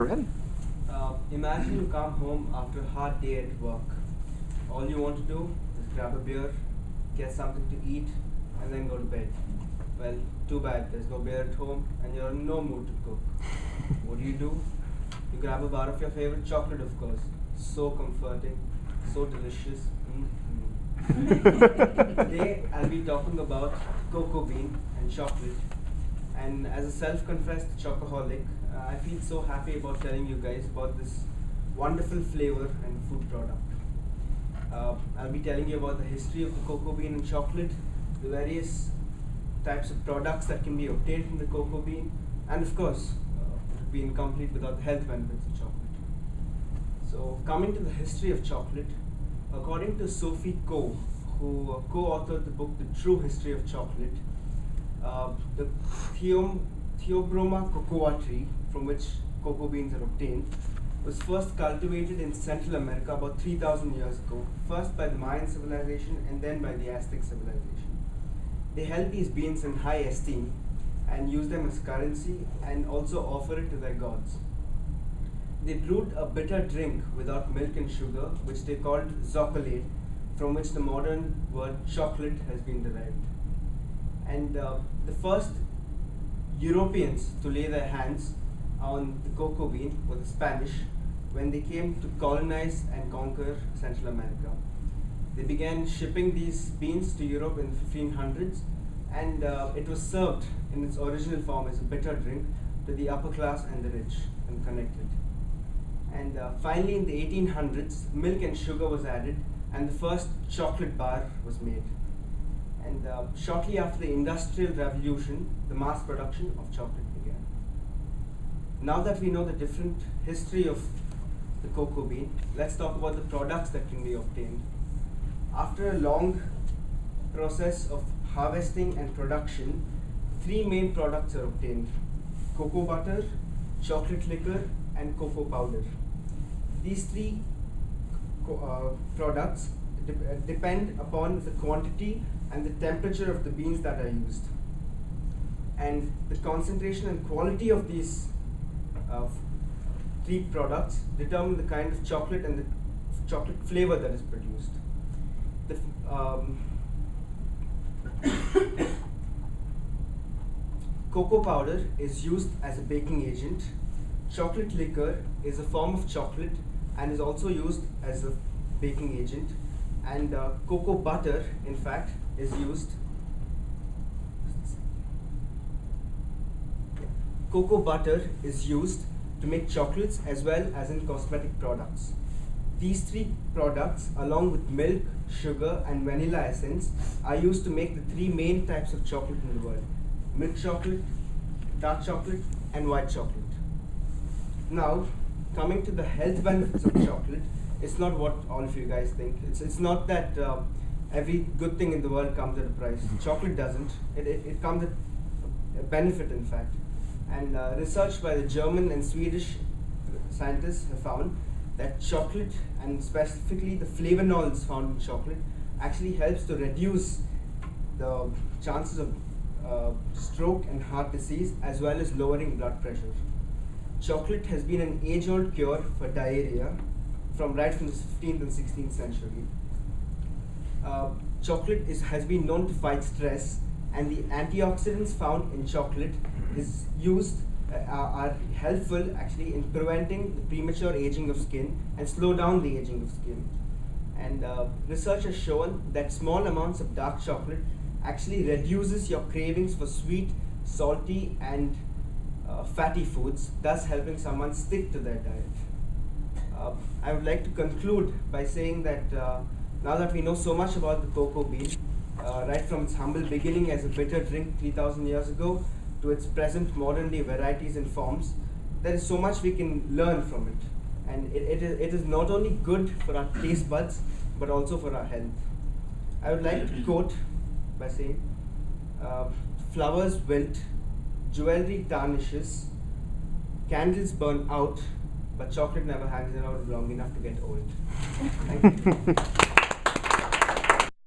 Ready? Imagine you come home after a hard day at work. All you want to do is grab a beer, get something to eat, and then go to bed. Well, too bad, there's no beer at home and you're in no mood to cook. What do? You grab a bar of your favorite chocolate, of course. So comforting, so delicious. Today, I'll be talking about cocoa bean and chocolate. And as a self-confessed chocoholic, I feel so happy about telling you guys about this wonderful flavor and food product. I'll be telling you about the history of the cocoa bean and chocolate, the various types of products that can be obtained from the cocoa bean, and of course, it would be incomplete without the health benefits of chocolate. So, coming to the history of chocolate, according to Sophie Coe, who co-authored the book The True History of Chocolate, the Theobroma cocoa tree, from which cocoa beans are obtained, was first cultivated in Central America about 3,000 years ago, first by the Mayan civilization and then by the Aztec civilization. They held these beans in high esteem and used them as currency and also offer it to their gods. They brewed a bitter drink without milk and sugar, which they called zocolate, from which the modern word chocolate has been derived. And the first Europeans to lay their hands on the cocoa bean were the Spanish when they came to colonize and conquer Central America. They began shipping these beans to Europe in the 1500s, and it was served in its original form as a bitter drink to the upper class and the rich and connected. And finally, in the 1800s, milk and sugar was added, and the first chocolate bar was made. And shortly after the Industrial Revolution, the mass production of chocolate began. Now that we know the different history of the cocoa bean, let's talk about the products that can be obtained. After a long process of harvesting and production, three main products are obtained: cocoa butter, chocolate liquor, and cocoa powder. These three products depend upon the quantity and the temperature of the beans that are used. And the concentration and quality of these three products determine the kind of chocolate and the chocolate flavor that is produced. The, cocoa powder is used as a baking agent. Chocolate liquor is a form of chocolate and is also used as a baking agent. And cocoa butter, in fact, is used. Cocoa butter is used to make chocolates as well as in cosmetic products. These three products, along with milk, sugar, and vanilla essence, are used to make the three main types of chocolate in the world: milk chocolate, dark chocolate, and white chocolate. Now, coming to the health benefits of chocolate, it's not what all of you guys think. It's not that every good thing in the world comes at a price. Chocolate doesn't. It comes at a benefit, in fact. And research by the German and Swedish scientists have found that chocolate, and specifically the flavonols found in chocolate, actually helps to reduce the chances of stroke and heart disease, as well as lowering blood pressure. Chocolate has been an age-old cure for diarrhea from the 15th and 16th century. Chocolate has been known to fight stress, and the antioxidants found in chocolate are helpful actually in preventing the premature aging of skin and slow down the aging of skin. And research has shown that small amounts of dark chocolate actually reduces your cravings for sweet, salty, and fatty foods, thus helping someone stick to their diet. I would like to conclude by saying that now that we know so much about the cocoa bean, right from its humble beginning as a bitter drink 3,000 years ago to its present modern day varieties and forms, there is so much we can learn from it. And it is not only good for our taste buds, but also for our health. I would like to quote by saying, flowers wilt, jewelry tarnishes, candles burn out, but chocolate never hangs around long enough to get old. Thank you.